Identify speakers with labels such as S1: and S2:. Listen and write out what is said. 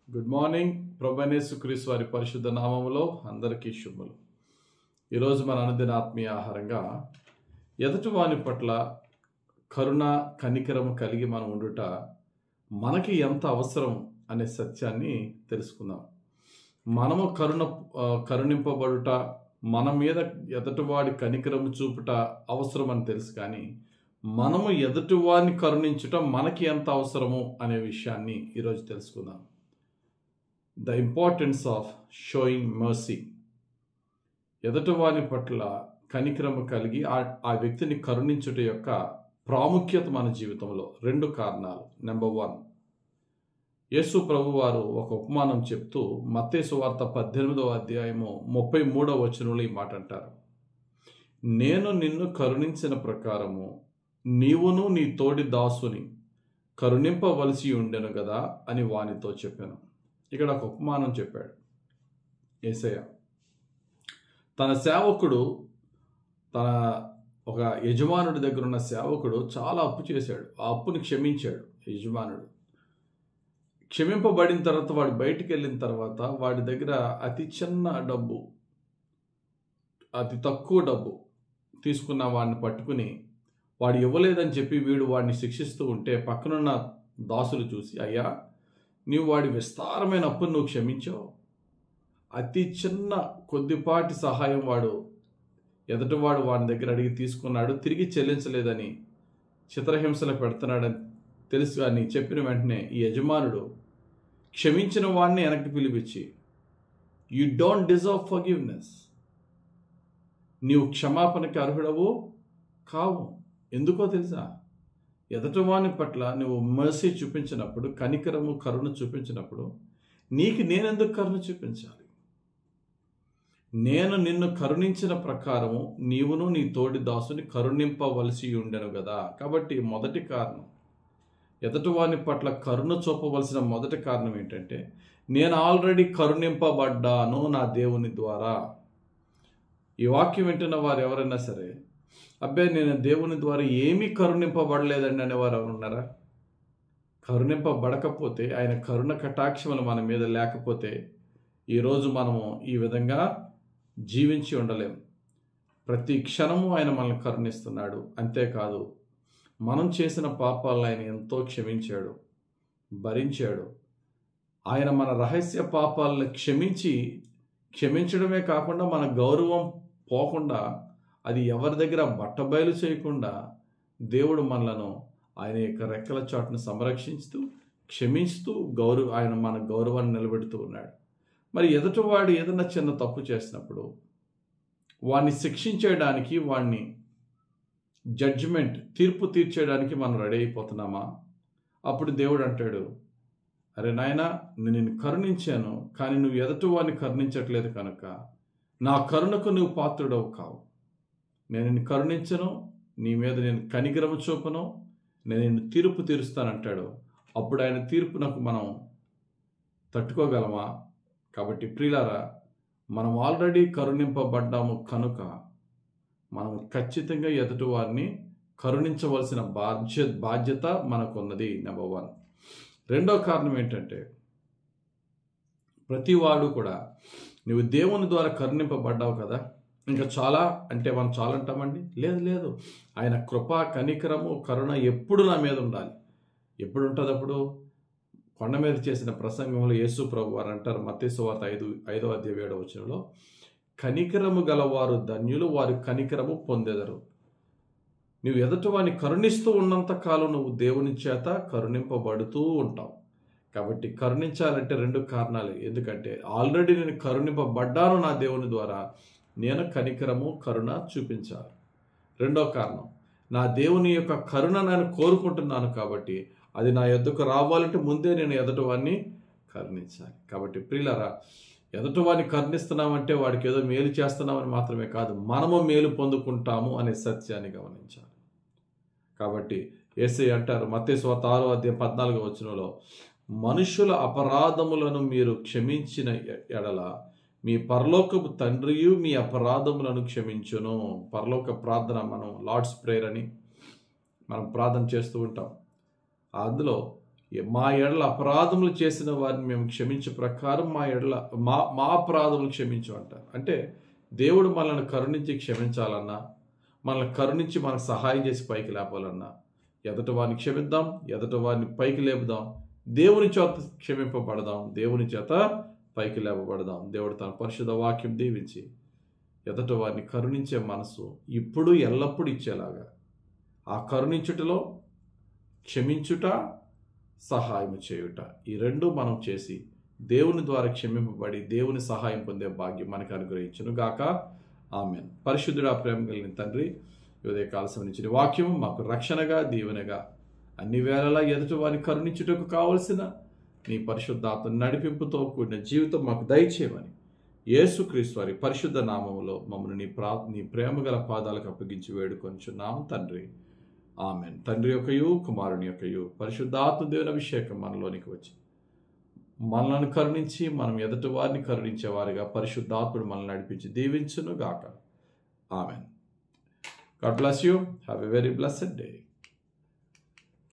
S1: Good morning. ప్రభువైన యేసుక్రీస్తు వారి పరిశుద్ధ నామములో అందరికీ శుభములు. ఈరోజు మన అనుదిన ఆత్మీయ ఆహారంగా ఎదుటివాని పట్ల కరుణ కనికరము కలిగి మనం ఉండుట మనకి ఎంత అవసరం అనే సత్యాన్ని తెలుసుకుందాం. మనము కరుణింపబడుట, మన మీద ఎదుటివాడి కనికరము చూపుట అవసరం అని తెలుసు, కానీ మనము ఎదుటివాడిని కరుణించుట మనకి ఎంత అవసరము అనే విషయాన్ని ఈరోజు తెలుసుకుందాం. The importance of showing mercy. ఎదుటివాని పట్ల కనికరము కలిగి ఆ వ్యక్తిని కరుణించుట యొక్క ప్రాముఖ్యత మన జీవితంలో రెండు కారణాలు. నెంబర్ 1, యేసు ప్రభు వారు ఒక ఉపమానం చెప్తూ మత్తయి సువార్త 18వ అధ్యాయము 33వ వచనంలో ఈ మాట అంటారు. నేను నిన్ను కరుణించిన ప్రకారము నీవును నీ తోడి దాసుని కరుణింపవలసి ఉండెను కదా అని వానితో చెప్పాను. ఇక్కడ ఒక ఉపమానం చెప్పాడు యేసయ్య. తన సేవకుడు, తన ఒక యజమానుడి దగ్గర ఉన్న సేవకుడు చాలా అప్పు చేశాడు. ఆ అప్పుని క్షమించాడు యజమానుడు. క్షమింపబడిన తర్వాత వాడు బయటికి వెళ్ళిన తర్వాత వాడి దగ్గర అతి చిన్న డబ్బు, అతి తక్కువ డబ్బు తీసుకున్న వాడిని పట్టుకుని వాడు ఇవ్వలేదని చెప్పి వీడు వాడిని శిక్షిస్తూ ఉంటే పక్కనున్న దాసులు చూసి, అయ్యా నీవు వాడి విస్తారమైన అప్పును నువ్వు క్షమించావు, అతి చిన్న కొద్దిపాటి సహాయం వాడు ఎదుటివాడు వాడి దగ్గర అడిగి తీసుకున్నాడు, తిరిగి చెల్లించలేదని చిత్రహింసలు పెడుతున్నాడని తెలుసు అని చెప్పిన వెంటనే ఈ యజమానుడు క్షమించిన వాడిని వెనక్కి పిలిపించి, యు డోంట్ డిజర్వ్ ఫర్గివ్నెస్, నీవు క్షమాపణకి అర్హుడవు కావు. ఎందుకో తెలుసా? ఎదుటివాని పట్ల నువ్వు మర్సీ చూపించినప్పుడు, కనికరము కరుణ చూపించినప్పుడు నీకు నేనెందుకు కరుణ చూపించాలి? నేను నిన్ను కరుణించిన ప్రకారము నీవును నీ తోడి దాసుని కరుణింపవలసి ఉండెను కదా. కాబట్టి మొదటి కారణం, ఎదుటివాని పట్ల కరుణ చూపవలసిన మొదటి కారణం ఏంటంటే, నేను ఆల్రెడీ కరుణింపబడ్డాను నా దేవుని ద్వారా. ఈ వాక్యం వింటున్న వారు ఎవరైనా సరే, అబ్బాయి నేను దేవుని ద్వారా ఏమీ కరుణింపబడలేదండి అనేవారు ఎవరున్నారా? కరుణింపబడకపోతే, ఆయన కరుణ కటాక్షములు మన మీద లేకపోతే ఈరోజు మనము ఈ విధంగా జీవించి ఉండలేము. ప్రతి క్షణము ఆయన మనల్ని కరుణిస్తున్నాడు. అంతేకాదు, మనం చేసిన పాపాలను ఆయన ఎంతో క్షమించాడు, భరించాడు. ఆయన మన రహస్య పాపాలను క్షమించడమే కాకుండా మన గౌరవం పోకుండా, అది ఎవరి దగ్గర బట్టబయలు చేయకుండా దేవుడు మనలను ఆయన యొక్క రెక్కల చాటును సంరక్షిస్తూ క్షమిస్తూ ఆయన మన గౌరవాన్ని నిలబెడుతూ ఉన్నాడు. మరి ఎదుటివాడు ఏదైనా చిన్న తప్పు చేసినప్పుడు వాడిని శిక్షించడానికి, వాడిని తీర్పు తీర్చేయడానికి మనం రెడీ అయిపోతున్నామా? అప్పుడు దేవుడు అంటాడు, అరే నాయనా, నేను నిన్ను కరుణించాను, కానీ నువ్వు ఎదుటివాడిని కరుణించట్లేదు కనుక నా కరుణకు నువ్వు పాత్రుడవు కావు. నేను నిన్ను కరుణించను, నీ మీద నేను కనికరము చూపను, నేను నిన్ను తీర్పు తీరుస్తానంటాడు. అప్పుడు ఆయన తీర్పునకు మనం తట్టుకోగలమా? కాబట్టి ప్రియులారా, మనం ఆల్రెడీ కరుణింపబడ్డాము కనుక మనం ఖచ్చితంగా ఎదుటి వారిని కరుణించవలసిన బాధ్యత మనకున్నది. నెంబర్ 1. రెండో కారణం ఏంటంటే, ప్రతివాడు కూడా నువ్వు దేవుని ద్వారా కరుణింపబడ్డావు కదా, ఇంకా చాలా అంటే మనం చాలా అంటామండి. లేదు, ఆయన కృప కనికరము కరుణ ఎప్పుడు నా మీద ఉండాలి. ఎప్పుడు ఉంటుంది? అప్పుడు కొండ మీద చేసిన ప్రసంగంలో యేసు ప్రభు వారు అంటారు, మత్తయి సువార్త 5వ అధ్యాయం 7వ వచనంలో, కనికరము గలవారు ధన్యులు, వారి కనికరము పొందెదరు. నువ్వు ఎదుటివాడిని కరుణిస్తూ ఉన్నంత కాలం నువ్వు దేవుని చేత కరుణింపబడుతూ ఉంటావు. కాబట్టి కరుణించాలంటే రెండు కారణాలు. ఎందుకంటే ఆల్రెడీ నేను కరుణింపబడ్డాను నా దేవుని ద్వారా, నేను కనికరము కరుణ చూపించాలి. రెండో కారణం, నా దేవుని యొక్క కరుణ నేను కోరుకుంటున్నాను కాబట్టి అది నా యొద్దకు రావాలంటే ముందే నేను ఎదుటివాడిని కరుణించాలి. కాబట్టి ప్రియులారా, ఎదుటివాడిని కరుణిస్తున్నామంటే వాడికి ఏదో మేలు చేస్తున్నామని మాత్రమే కాదు, మనము మేలు పొందుకుంటాము అనే సత్యాన్ని గమనించాలి. కాబట్టి యేసయ్య అంటారు మత్తయి సువార్త 6వ అధ్యాయం 14వ వచనంలో, మనుషుల అపరాధములను మీరు క్షమించిన ఎడల మీ పరలోకపు తండ్రియు మీ అపరాధములను క్షమించును. పరలోక ప్రార్థన, మనం లార్డ్స్ ప్రేయర్ అని మనం ప్రార్థన చేస్తూ ఉంటాం. అందులో మా ఎడల అపరాధములు చేసిన వారిని మేము క్షమించే ప్రకారం మా అపరాధములు క్షమించు అంటారు. అంటే దేవుడు మనల్ని కరుణించి క్షమించాలన్నా, మనల్ని కరుణించి మనకు సహాయం చేసి పైకి లేపాలన్నా, ఎదుట వారిని క్షమిద్దాం, ఎదుట వారిని పైకి లేపుదాం, దేవుని చేత క్షమింపబడదాం, దేవుని చేత పైకి లేపబడదాం. దేవుడు తన పరిశుద్ధ వాక్యం దీవించి ఎదుట వారిని కరుణించే మనసు ఇప్పుడు ఎల్లప్పుడూ ఇచ్చేలాగా, ఆ కరుణించుటలో క్షమించుట, సహాయం చేయుట, ఈ రెండు మనం చేసి దేవుని ద్వారా క్షమింపబడి దేవుని సహాయం పొందే భాగ్యం మనకు అనుగ్రహించును గాక. ఆమేన్. పరిశుద్ధుడా, ప్రేమ కలిగిన తండ్రి, ఉదయకాల సమయించిన వాక్యం మాకు రక్షణగా, దీవెనగా, అన్ని వేళలా ఎదుటి వారిని కరుణించుటకు కావలసిన నీ పరిశుద్ధాత్మ నడిపింపుతో కూడిన జీవితం మాకు దయచేయమని యేసుక్రీస్తు వారి పరిశుద్ధ నామములో మమ్మల్ని నీ ప్రేమ గల పాదాలకు అప్పగించి వేడుకొంచున్నాము తండ్రి. ఆమేన్. తండ్రి యొక్కయు కుమారుని యొక్కయు పరిశుద్ధాత్మ దేవుని అభిషేకం మనలోనికి వచ్చి మనల్ని కరుణించి మనం ఎదుటి వారిని కరుణించేవారిగా పరిశుద్ధాత్ముడు మనల్ని నడిపించి దీవించును గాక. ఆమేన్. God bless you. Have a very blessed day.